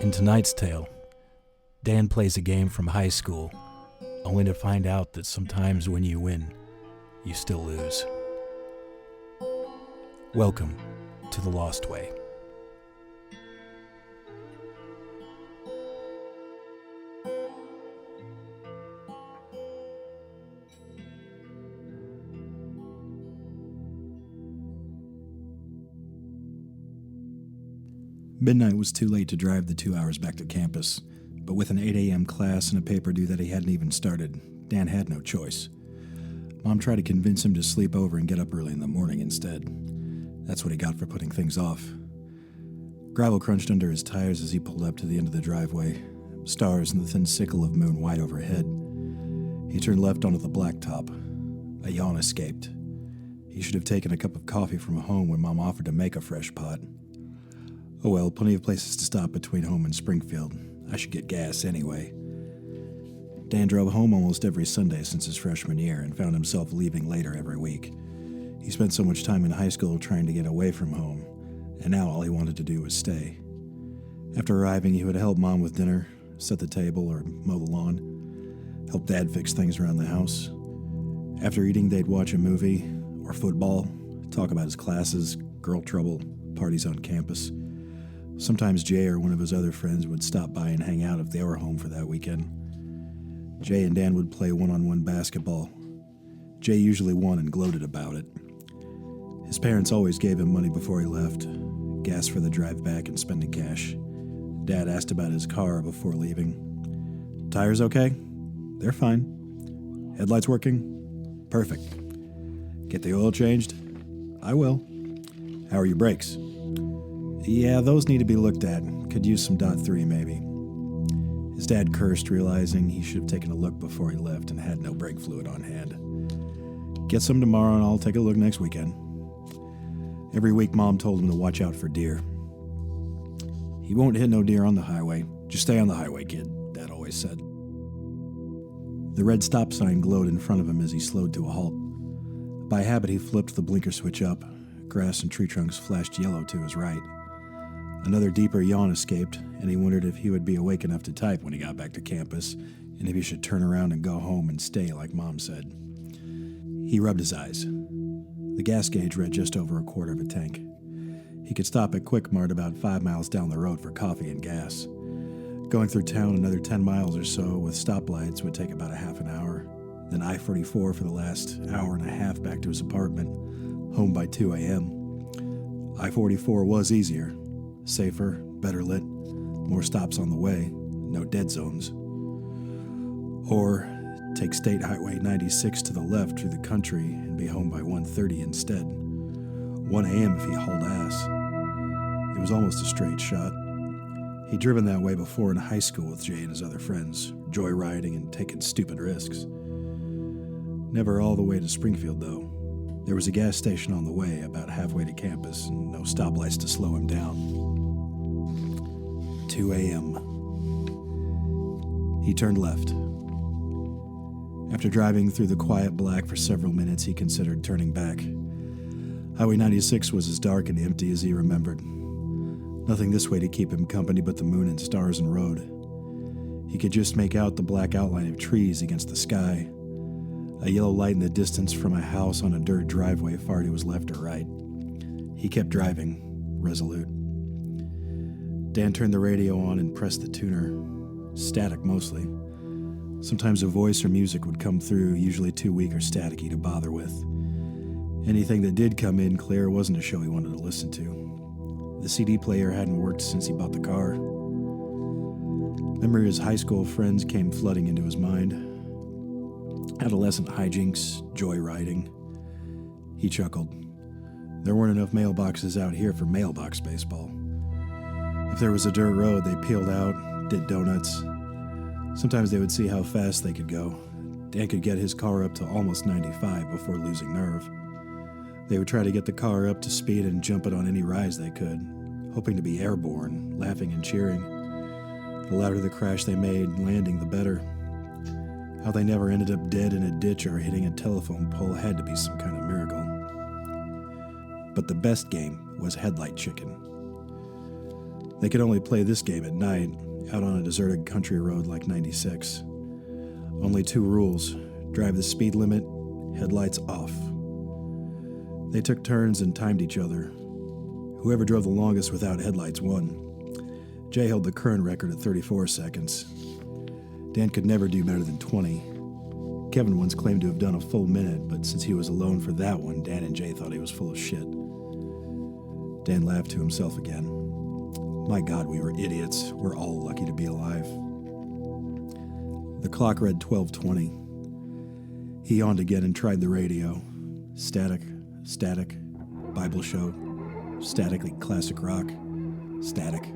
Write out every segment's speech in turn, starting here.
In tonight's tale, Dan plays a game from high school, only to find out that sometimes when you win, you still lose. Welcome to The Lost Way. Midnight was too late to drive the 2 hours back to campus, but with an 8 a.m. class and a paper due that he hadn't even started, Dan had no choice. Mom tried to convince him to sleep over and get up early in the morning instead. That's what he got for putting things off. Gravel crunched under his tires as he pulled up to the end of the driveway, stars and the thin sickle of moon wide overhead. He turned left onto the blacktop. A yawn escaped. He should have taken a cup of coffee from home when Mom offered to make a fresh pot. Oh well, plenty of places to stop between home and Springfield. I should get gas anyway. Dan drove home almost every Sunday since his freshman year and found himself leaving later every week. He spent so much time in high school trying to get away from home, and now all he wanted to do was stay. After arriving, he would help Mom with dinner, set the table, or mow the lawn, help Dad fix things around the house. After eating, they'd watch a movie, or football, talk about his classes, girl trouble, parties on campus. Sometimes Jay or one of his other friends would stop by and hang out if they were home for that weekend. Jay and Dan would play one-on-one basketball. Jay usually won and gloated about it. His parents always gave him money before he left, gas for the drive back and spending cash. Dad asked about his car before leaving. Tires okay? They're fine. Headlights working? Perfect. Get the oil changed? I will. How are your brakes? Yeah, those need to be looked at. Could use some .3 maybe. His dad cursed, realizing he should have taken a look before he left and had no brake fluid on hand. Get some tomorrow and I'll take a look next weekend. Every week, Mom told him to watch out for deer. He won't hit no deer on the highway. Just stay on the highway, kid, Dad always said. The red stop sign glowed in front of him as he slowed to a halt. By habit, he flipped the blinker switch up. Grass and tree trunks flashed yellow to his right. Another deeper yawn escaped, and he wondered if he would be awake enough to type when he got back to campus, and if he should turn around and go home and stay like Mom said. He rubbed his eyes. The gas gauge read just over a quarter of a tank. He could stop at Quick Mart about 5 miles down the road for coffee and gas. Going through town another 10 miles or so with stoplights would take about a half an hour. Then I-44 for the last hour and a half back to his apartment, home by 2 a.m. I-44 was easier. Safer, better lit, more stops on the way, no dead zones. Or take State Highway 96 to the left through the country and be home by 1:30 instead. 1 a.m. if he hauled ass. It was almost a straight shot. He'd driven that way before in high school with Jay and his other friends, joyriding and taking stupid risks. Never all the way to Springfield, though. There was a gas station on the way, about halfway to campus, and no stoplights to slow him down. 2 a.m. He turned left. After driving through the quiet black for several minutes, he considered turning back. Highway 96 was as dark and empty as he remembered. Nothing this way to keep him company but the moon and stars and road. He could just make out the black outline of trees against the sky. A yellow light in the distance from a house on a dirt driveway far to his left or right. He kept driving, resolute. Dan turned the radio on and pressed the tuner. Static mostly. Sometimes a voice or music would come through, usually too weak or staticky to bother with. Anything that did come in clear wasn't a show he wanted to listen to. The CD player hadn't worked since he bought the car. Memory of his high school friends came flooding into his mind. Adolescent hijinks, joyriding. He chuckled. There weren't enough mailboxes out here for mailbox baseball. If there was a dirt road, they peeled out, did donuts. Sometimes they would see how fast they could go. Dan could get his car up to almost 95 before losing nerve. They would try to get the car up to speed and jump it on any rise they could, hoping to be airborne, laughing and cheering. The louder the crash they made, landing, the better. How they never ended up dead in a ditch or hitting a telephone pole had to be some kind of miracle. But the best game was headlight chicken. They could only play this game at night, out on a deserted country road like 96. Only 2 rules: drive the speed limit, headlights off. They took turns and timed each other. Whoever drove the longest without headlights won. Jay held the current record at 34 seconds. Dan could never do better than 20. Kevin once claimed to have done a full minute, but since he was alone for that one, Dan and Jay thought he was full of shit. Dan laughed to himself again. My God, we were idiots. We're all lucky to be alive. The clock read 12:20. He yawned again and tried the radio. Static, static, Bible show, statically classic rock, static.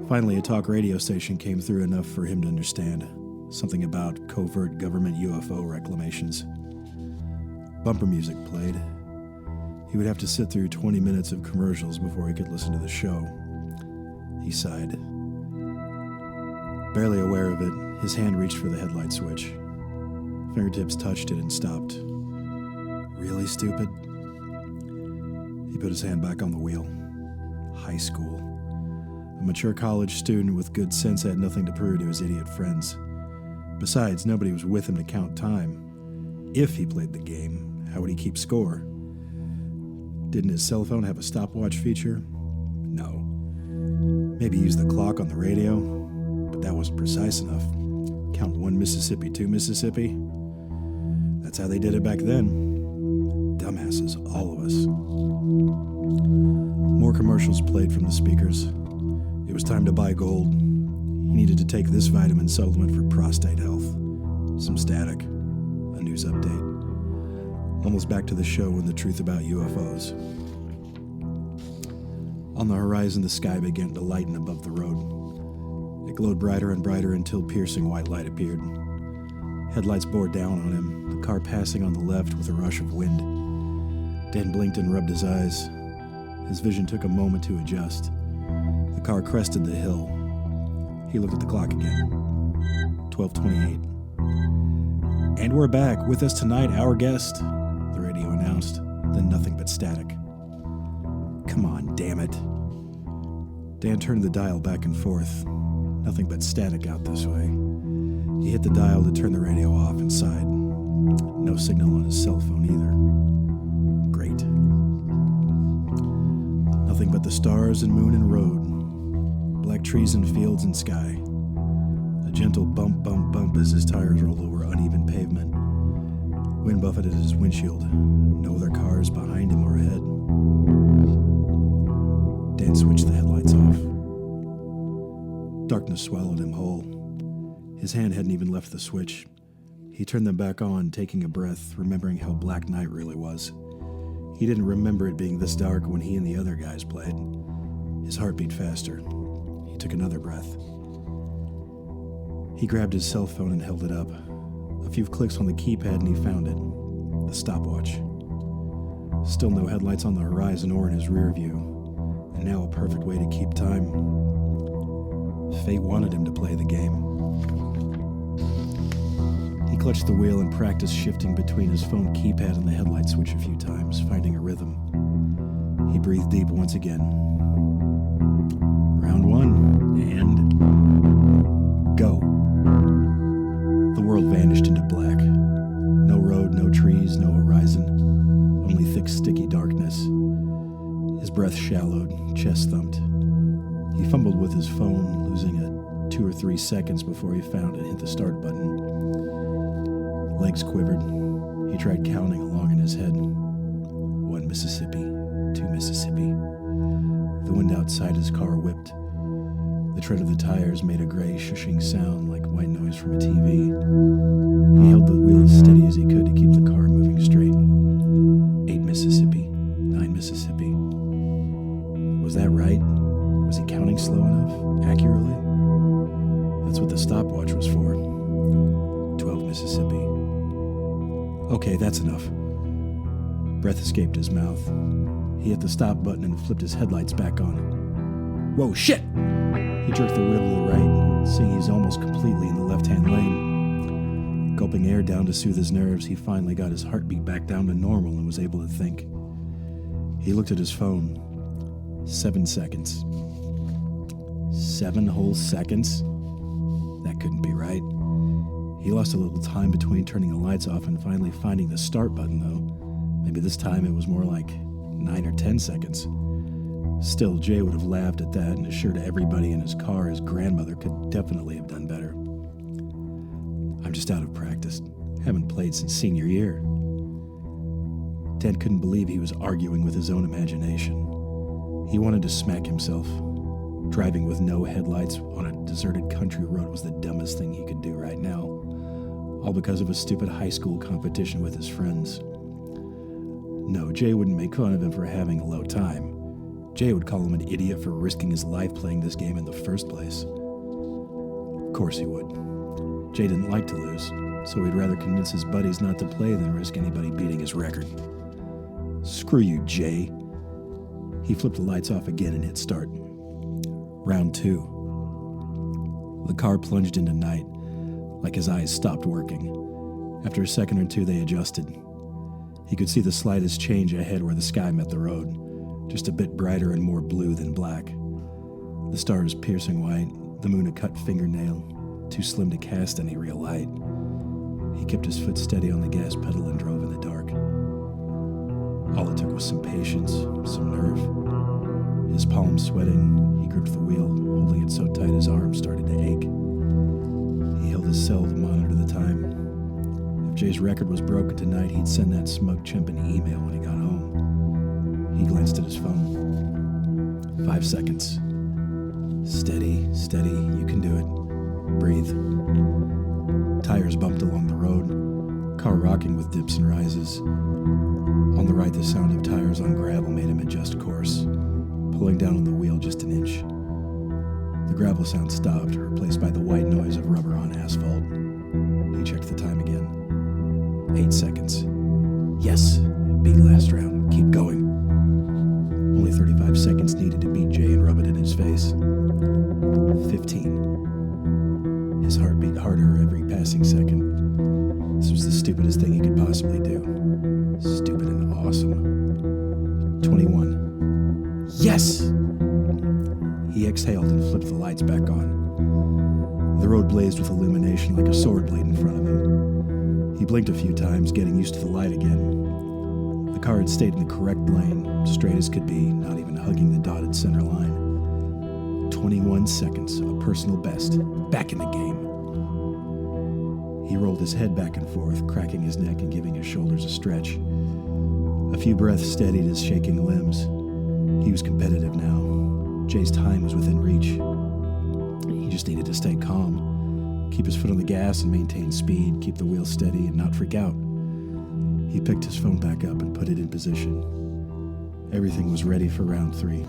Finally, a talk radio station came through enough for him to understand. Something about covert government UFO reclamations. Bumper music played. He would have to sit through 20 minutes of commercials before he could listen to the show. He sighed. Barely aware of it, his hand reached for the headlight switch. Fingertips touched it and stopped. Really stupid? He put his hand back on the wheel. High school. A mature college student with good sense had nothing to prove to his idiot friends. Besides, nobody was with him to count time. If he played the game, how would he keep score? Didn't his cell phone have a stopwatch feature? No. Maybe use the clock on the radio, but that wasn't precise enough. Count 1 Mississippi, 2 Mississippi. That's how they did it back then. Dumbasses, all of us. More commercials played from the speakers. It was time to buy gold. He needed to take this vitamin supplement for prostate health. Some static. A news update. Almost back to the show and the truth about UFOs. On the horizon, the sky began to lighten above the road. It glowed brighter and brighter until piercing white light appeared. Headlights bore down on him, the car passing on the left with a rush of wind. Dan blinked and rubbed his eyes. His vision took a moment to adjust. The car crested the hill. He looked at the clock again. 12:28. And we're back. With us tonight, our guest, the radio announced, then nothing but static. Come on, damn it. Dan turned the dial back and forth. Nothing but static out this way. He hit the dial to turn the radio off and sighed. No signal on his cell phone either. Great. Nothing but the stars and moon and road. Black trees and fields and sky. A gentle bump, bump, bump as his tires rolled over uneven pavement. Wind buffeted his windshield. No other cars behind him or ahead. Dan switched the headlights off. Darkness swallowed him whole. His hand hadn't even left the switch. He turned them back on, taking a breath, remembering how black night really was. He didn't remember it being this dark when he and the other guys played. His heart beat faster. He took another breath. He grabbed his cell phone and held it up. A few clicks on the keypad and he found it. The stopwatch. Still no headlights on the horizon or in his rear view. And now a perfect way to keep time. Fate wanted him to play the game. He clutched the wheel and practiced shifting between his phone keypad and the headlight switch a few times, finding a rhythm. He breathed deep once again. Round 1, and go. The world vanished into black. No road, no trees, no horizon. Only thick, sticky darkness. His breath shallowed, chest thumped. He fumbled with his phone, losing it 2 or 3 seconds before he found and hit the start button. Legs quivered. He tried counting along in his head. 1 Mississippi, 2 Mississippi. The wind outside his car whipped. The tread of the tires made a gray, shushing sound like white noise from a TV. He held the wheel as steady as he could to keep the car moving straight. 8 Mississippi, 9 Mississippi. Was that right? Was he counting slow enough? Accurately? That's what the stopwatch was for. 12 Mississippi. Okay, that's enough. Breath escaped his mouth. He hit the stop button and flipped his headlights back on. Whoa, shit! He jerked the wheel to the right, seeing he's almost completely in the left-hand lane. Gulping air down to soothe his nerves, he finally got his heartbeat back down to normal and was able to think. He looked at his phone. 7 seconds. 7 whole seconds? That couldn't be right. He lost a little time between turning the lights off and finally finding the start button, though. Maybe this time it was more like 9 or 10 seconds. Still, Jay would have laughed at that and assured everybody in his car his grandmother could definitely have done better. I'm just out of practice. Haven't played since senior year. Dan couldn't believe he was arguing with his own imagination. He wanted to smack himself. Driving with no headlights on a deserted country road was the dumbest thing he could do right now, all because of a stupid high school competition with his friends. No, Jay wouldn't make fun of him for having a low time. Jay would call him an idiot for risking his life playing this game in the first place. Of course he would. Jay didn't like to lose, so he'd rather convince his buddies not to play than risk anybody beating his record. Screw you, Jay. He flipped the lights off again and hit start. Round 2. The car plunged into night, like his eyes stopped working. After a second or two, they adjusted. He could see the slightest change ahead where the sky met the road, just a bit brighter and more blue than black. The stars piercing white, the moon a cut fingernail, too slim to cast any real light. He kept his foot steady on the gas pedal and drove in the dark. All it took was some patience, some nerve. His palms sweating, he gripped the wheel, holding it so tight his arms started to ache. He held his cell to monitor the time. If Jay's record was broken tonight, he'd send that smug chimp an email when he got home. He glanced at his phone. 5 seconds. Steady, steady, you can do it. Breathe. Tires bumped along the road, car rocking with dips and rises. On the right, the sound of tires on gravel made him adjust course, pulling down on the wheel just an inch. The gravel sound stopped, replaced by the white noise of rubber on asphalt. He checked the time again. 8 seconds. Yes, beat last round. Keep going. Only 35 seconds needed to beat Jay and rub it in his face. 15. His heart beat harder every passing second. This was the stupidest thing he could possibly do. Stupid and awesome. 21. Yes! He exhaled and flipped the lights back on. The road blazed with illumination like a sword blade in front of him. He blinked a few times, getting used to the light again. The car had stayed in the correct lane, straight as could be, not even hugging the dotted center line. 21 seconds, a personal best, back in the game. He rolled his head back and forth, cracking his neck and giving his shoulders a stretch. A few breaths steadied his shaking limbs. He was competitive now. Jay's time was within reach. He just needed to stay calm, keep his foot on the gas and maintain speed, keep the wheel steady and not freak out. He picked his phone back up and put it in position. Everything was ready for round 3.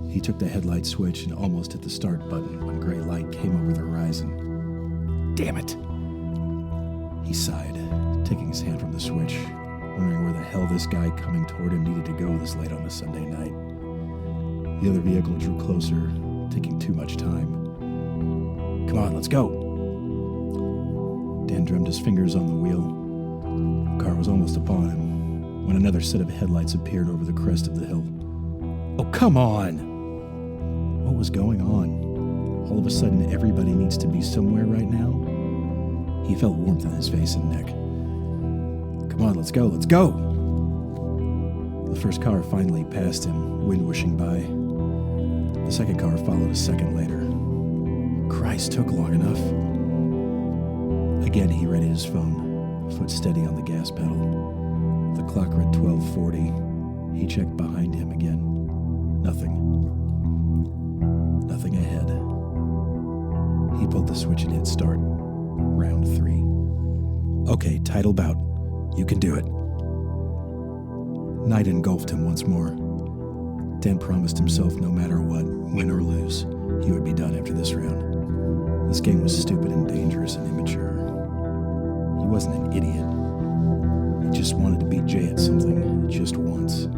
He took the headlight switch and almost hit the start button when gray light came over the horizon. Damn it! He sighed, taking his hand from the switch, wondering where the hell this guy coming toward him needed to go this late on a Sunday night. The other vehicle drew closer, taking too much time. Come on, let's go! Dan drummed his fingers on the wheel. The car was almost upon him when another set of headlights appeared over the crest of the hill. Oh, come on! What was going on? All of a sudden, everybody needs to be somewhere right now? He felt warmth in his face and neck. Come on, let's go, let's go! The first car finally passed him, wind whooshing by. The second car followed a second later. Christ, took long enough. Again, he readied his phone, foot steady on the gas pedal. The clock read 12:40. He checked behind him again. Nothing. Nothing ahead. He pulled the switch and hit start. Round 3. Okay, title bout. You can do it. Night engulfed him once more. Dan promised himself no matter what, win or lose, he would be done after this round. This game was stupid and dangerous and immature. He wasn't an idiot. He just wanted to beat Jay at something, just once.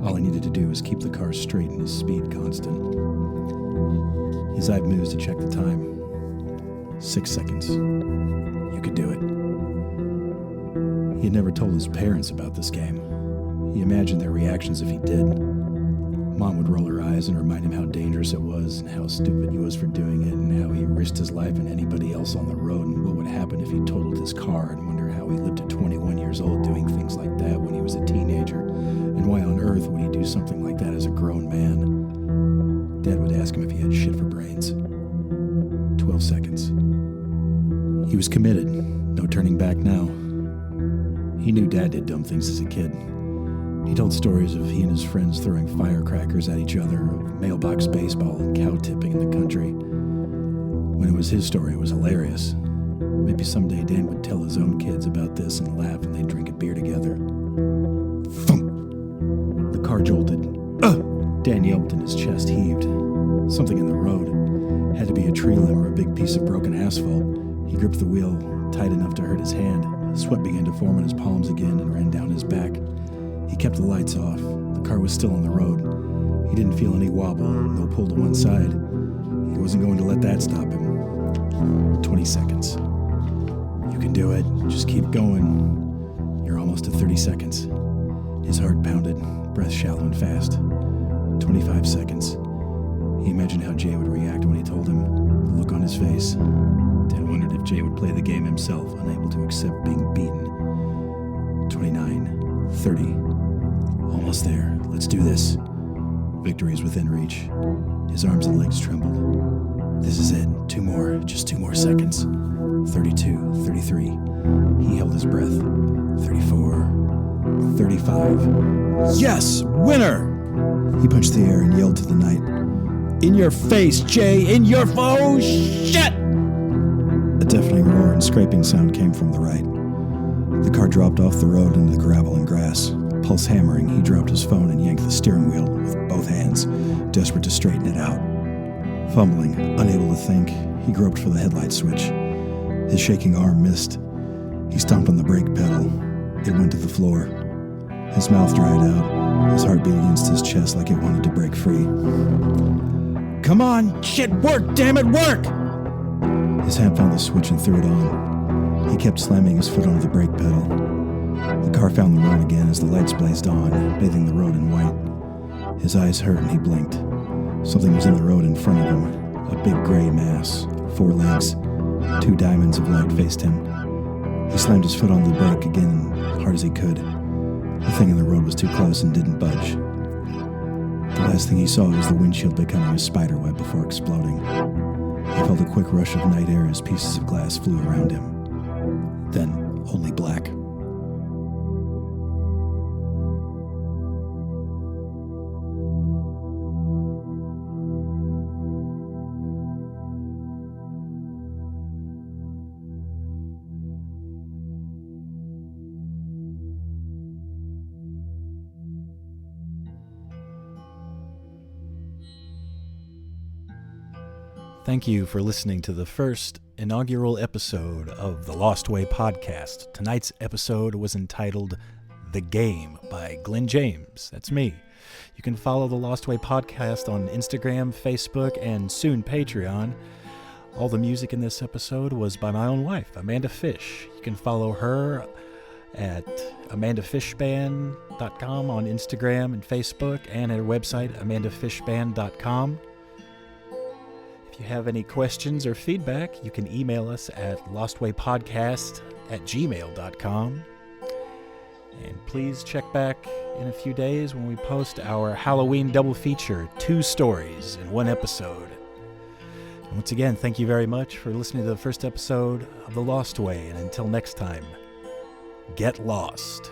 All he needed to do was keep the car straight and his speed constant. His eye moves to check the time. 6 seconds. You could do it. He had never told his parents about this game. He imagined their reactions if he did. Mom would roll her eyes and remind him how dangerous it was and how stupid he was for doing it and how he risked his life and anybody else on the road and what would happen if he totaled his car, and wonder how he lived at 21 years old doing things like that when he was a teenager, and why on earth would he do something like that as a grown man. Dad would ask him if he had shit for brains. 12 seconds. He was committed. No turning back now. He knew Dad did dumb things as a kid. He told stories of he and his friends throwing firecrackers at each other, of mailbox baseball and cow tipping in the country. When it was his story, it was hilarious. Maybe someday Dan would tell his own kids about this and laugh, and they'd drink a beer together. Thump! The car jolted. Ugh! Dan yelped and his chest heaved. Something in the road. Had to be a tree limb or a big piece of broken asphalt. He gripped the wheel tight enough to hurt his hand. Sweat began to form on his palms again and ran down his back. He kept the lights off. The car was still on the road. He didn't feel any wobble, no pull to one side. He wasn't going to let that stop him. 20 seconds. You can do it. Just keep going. You're almost at 30 seconds. His heart pounded, breath shallow and fast. 25 seconds. He imagined how Jay would react when he told him, the look on his face. Dad wondered if Jay would play the game himself, unable to accept being beaten. 29, 30. Almost there. Let's do this. Victory is within reach. His arms and legs trembled. This is it. 2 more. Just 2 more seconds. 32, 33. He held his breath. 34, 35. Yes! Winner! He punched the air and yelled to the night. In your face, Jay! In your... Oh, shit! A deafening roar and scraping sound came from the right. The car dropped off the road into the gravel and grass. Pulse hammering, he dropped his phone and yanked the steering wheel with both hands, desperate to straighten it out. Fumbling, unable to think, he groped for the headlight switch. His shaking arm missed. He stomped on the brake pedal. It went to the floor. His mouth dried out. His heart beat against his chest like it wanted to break free. Come on! Shit, work! Damn it, work! His hand found the switch and threw it on. He kept slamming his foot onto the brake pedal. The car found the road again as the lights blazed on, bathing the road in white. His eyes hurt and he blinked. Something was in the road in front of him. A big gray mass. 4 legs. 2 diamonds of light faced him. He slammed his foot on the brake again as hard as he could. The thing in the road was too close and didn't budge. The last thing he saw was the windshield becoming a spider web before exploding. He felt a quick rush of night air as pieces of glass flew around him. Then only black. Thank you for listening to the first inaugural episode of the Lost Way podcast. Tonight's episode was entitled The Game by Glenn James. That's me. You can follow the Lost Way podcast on Instagram, Facebook, and soon Patreon. All the music in this episode was by my own wife, Amanda Fish. You can follow her at amandafishband.com on Instagram and Facebook, and at her website, amandafishband.com. If you have any questions or feedback, you can email us at lostwaypodcast@gmail.com. And please check back in a few days when we post our Halloween double feature, 2 stories in 1 episode. And once again, thank you very much for listening to the first episode of The Lost Way. And until next time, get lost.